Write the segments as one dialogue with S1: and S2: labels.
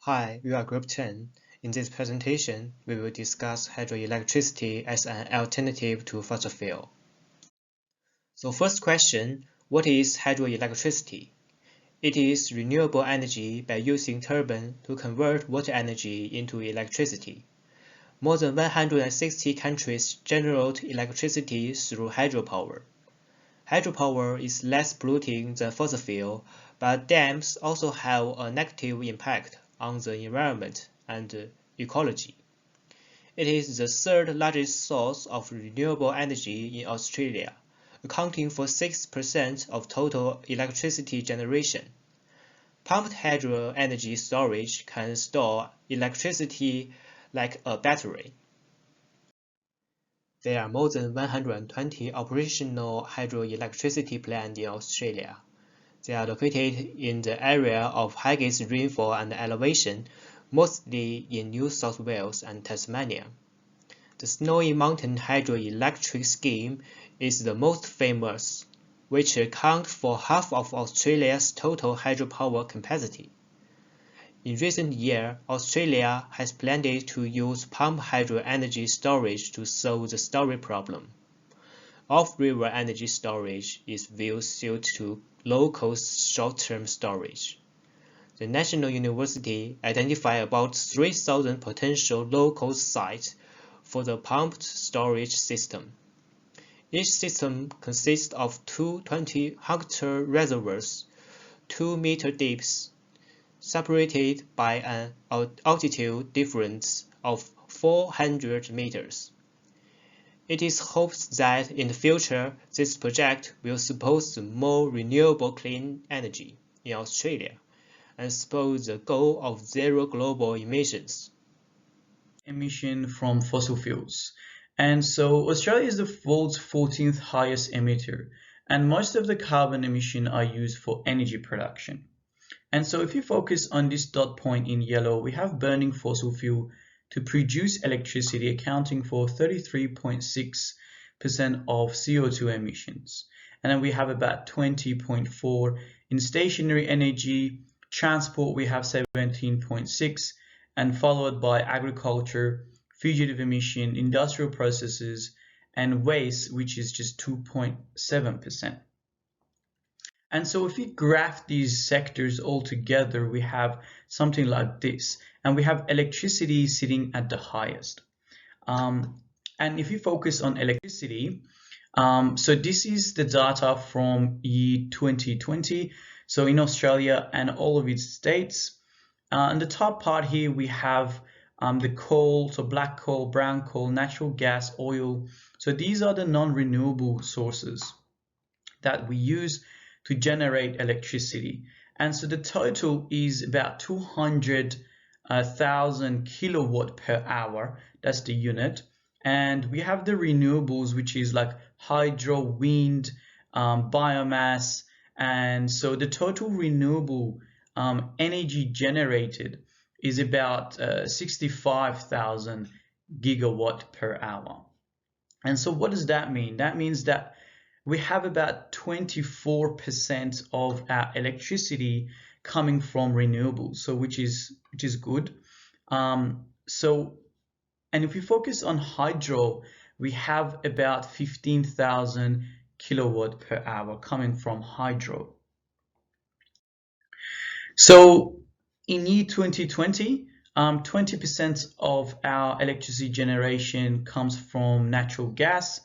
S1: Hi, we are Group 10. In this presentation, we will discuss hydroelectricity as an alternative to fossil fuel. So first question, what is hydroelectricity? It is renewable energy by using turbine to convert water energy into electricity. More than 160 countries generate electricity through hydropower. Hydropower is less polluting than fossil fuel, but dams also have a negative impact on the environment and ecology. It is the third largest source of renewable energy in Australia, accounting for 6% of total electricity generation. Pumped hydro energy storage can store electricity like a battery. There are more than 120 operational hydroelectricity plants in Australia. They are located in the area of highest rainfall and elevation, mostly in New South Wales and Tasmania. The Snowy Mountain Hydroelectric Scheme is the most famous, which accounts for half of Australia's total hydropower capacity. In recent years, Australia has planned to use pumped hydro energy storage to solve the storage problem. Off-river energy storage is well suited to low-cost short-term storage. The National University identified about 3,000 potential low-cost sites for the pumped storage system. Each system consists of two 20-hectare reservoirs, 2 meter deep, separated by an altitude difference of 400 meters. It is hoped that in the future, this project will support more renewable clean energy in Australia and support the goal of zero global emissions.
S2: Emission from fossil fuels. And so Australia is the world's 14th highest emitter, and most of the carbon emission are used for energy production. And so if you focus on this dot point in yellow, we have burning fossil fuel to produce electricity accounting for 33.6% of CO2 emissions. And then we have about 20.4 in stationary energy, transport we have 17.6, and followed by agriculture, fugitive emission, industrial processes, and waste, which is just 2.7%. And so if we graph these sectors all together, we have something like this, and we have electricity sitting at the highest. And if you focus on electricity, so this is the data from year 2020, so in Australia and all of its states. On the top part here, we have the coal, so black coal, brown coal, natural gas, oil. So these are the non-renewable sources that we use to generate electricity. And so the total is about 200,000 kilowatt per hour. That's the unit. And we have the renewables, which is like hydro, wind, biomass. And so the total renewable energy generated is about 65,000 gigawatt per hour. And so what does that mean? That means that we have about 24% of our electricity coming from renewables, so which is good. And if we focus on hydro, we have about 15,000 kilowatt per hour coming from hydro. So in year 2020, 20% of our electricity generation comes from natural gas,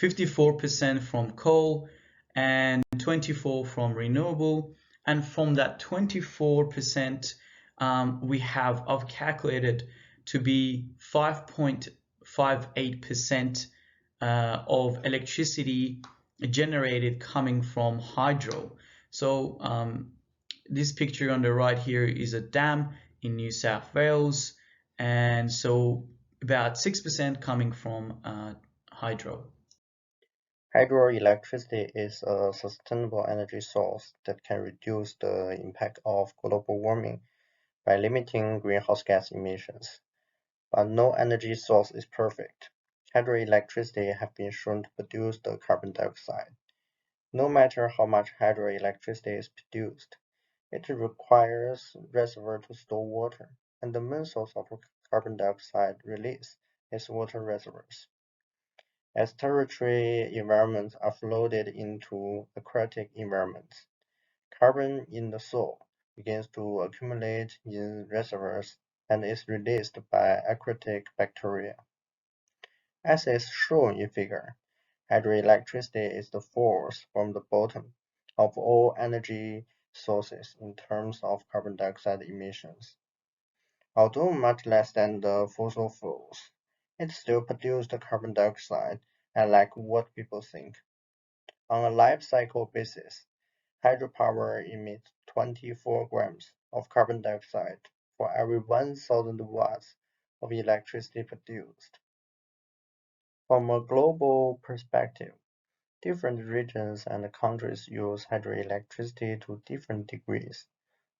S2: 54% from coal, and 24% from renewable. And from that 24%, I've calculated to be 5.58% of electricity generated coming from hydro. So this picture on the right here is a dam in New South Wales, and so about 6% coming from hydro.
S3: Hydroelectricity is a sustainable energy source that can reduce the impact of global warming by limiting greenhouse gas emissions. But no energy source is perfect. Hydroelectricity has been shown to produce the carbon dioxide. No matter how much hydroelectricity is produced, It requires reservoir to store water, and the main source of carbon dioxide release is water reservoirs. As terrestrial environments are flooded into aquatic environments, carbon in the soil begins to accumulate in reservoirs and is released by aquatic bacteria. As is shown in figure, hydroelectricity is the force from the bottom of all energy sources in terms of carbon dioxide emissions. Although much less than the fossil fuels, it still produces carbon dioxide, unlike what people think. On a life cycle basis, hydropower emits 24 grams of carbon dioxide for every 1,000 watts of electricity produced. From a global perspective, different regions and countries use hydroelectricity to different degrees.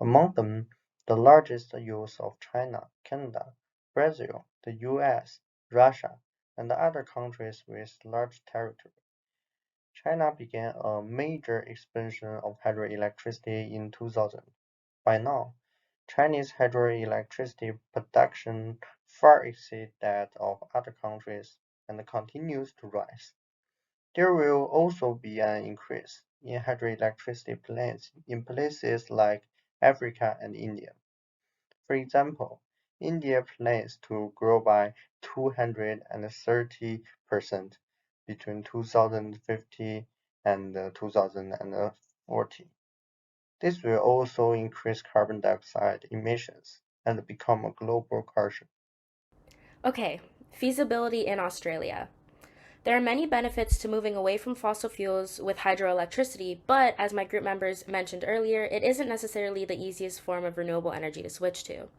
S3: Among them, the largest use of China, Canada, Brazil, the US, Russia, and other countries with large territory. China began a major expansion of hydroelectricity in 2000. By now, Chinese hydroelectricity production far exceeds that of other countries and continues to rise. There will also be an increase in hydroelectricity plants in places like Africa and India. For example, India plans to grow by 230% between 2050 and 2040. This will also increase carbon dioxide emissions and become a global culture.
S4: Okay, feasibility in Australia. There are many benefits to moving away from fossil fuels with hydroelectricity, but as my group members mentioned earlier, it isn't necessarily the easiest form of renewable energy to switch to.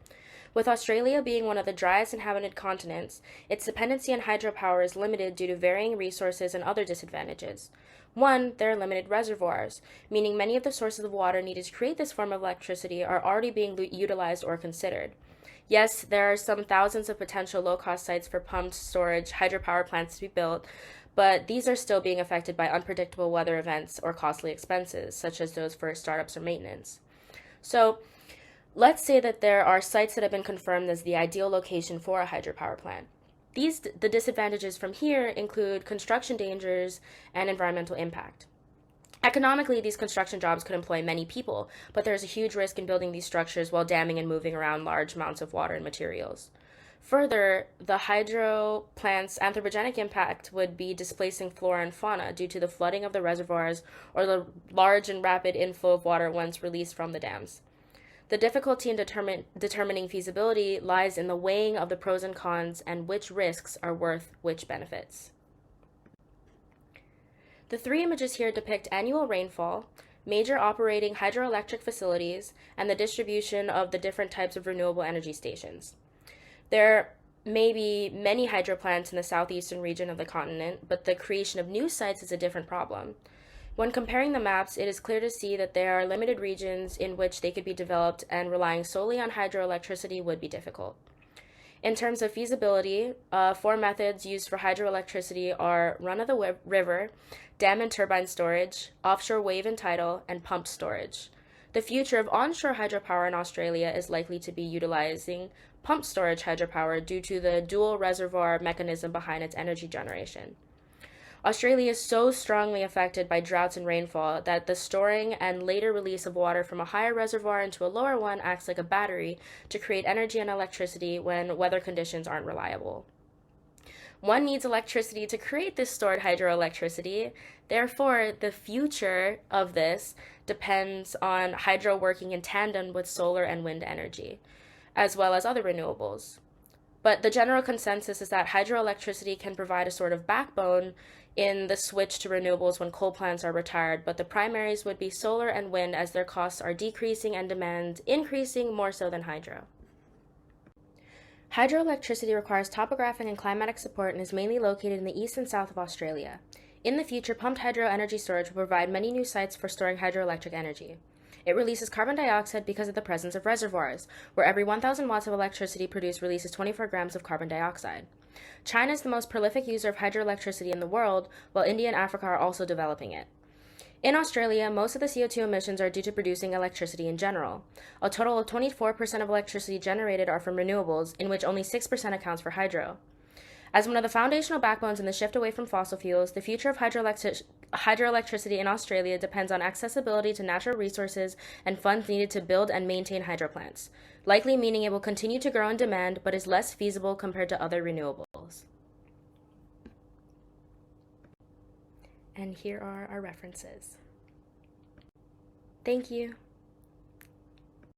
S4: With Australia being one of the driest inhabited continents, its dependency on hydropower is limited due to varying resources and other disadvantages. One, there are limited reservoirs, meaning many of the sources of water needed to create this form of electricity are already being utilized or considered. Yes, there are some thousands of potential low-cost sites for pumped storage hydropower plants to be built, but these are still being affected by unpredictable weather events or costly expenses, such as those for startups or maintenance. So, let's say that there are sites that have been confirmed as the ideal location for a hydropower plant. The disadvantages from here include construction dangers and environmental impact. Economically, these construction jobs could employ many people, but there is a huge risk in building these structures while damming and moving around large amounts of water and materials. Further, the hydro plant's anthropogenic impact would be displacing flora and fauna due to the flooding of the reservoirs or the large and rapid inflow of water once released from the dams. The difficulty in determining feasibility lies in the weighing of the pros and cons and which risks are worth which benefits. The three images here depict annual rainfall, major operating hydroelectric facilities, and the distribution of the different types of renewable energy stations. There may be many hydro plants in the southeastern region of the continent, but the creation of new sites is a different problem. When comparing the maps, it is clear to see that there are limited regions in which they could be developed, and relying solely on hydroelectricity would be difficult. In terms of feasibility, 4 methods used for hydroelectricity are run-of-the-river, dam and turbine storage, offshore wave and tidal, and pumped storage. The future of onshore hydropower in Australia is likely to be utilizing pumped storage hydropower due to the dual reservoir mechanism behind its energy generation. Australia is so strongly affected by droughts and rainfall that the storing and later release of water from a higher reservoir into a lower one acts like a battery to create energy and electricity when weather conditions aren't reliable. One needs electricity to create this stored hydroelectricity. Therefore, the future of this depends on hydro working in tandem with solar and wind energy, as well as other renewables. But the general consensus is that hydroelectricity can provide a sort of backbone in the switch to renewables when coal plants are retired, but the primaries would be solar and wind as their costs are decreasing and demand increasing more so than hydro. Hydroelectricity requires topographic and climatic support and is mainly located in the east and south of Australia. In the future, pumped hydro energy storage will provide many new sites for storing hydroelectric energy. It releases carbon dioxide because of the presence of reservoirs, where every 1,000 watts of electricity produced releases 24 grams of carbon dioxide. China is the most prolific user of hydroelectricity in the world, while India and Africa are also developing it. In Australia, most of the CO2 emissions are due to producing electricity in general. A total of 24% of electricity generated are from renewables, in which only 6% accounts for hydro. As one of the foundational backbones in the shift away from fossil fuels, the future of hydroelectricity in Australia depends on accessibility to natural resources and funds needed to build and maintain hydro plants, likely meaning it will continue to grow in demand but is less feasible compared to other renewables. And here are our references. Thank you.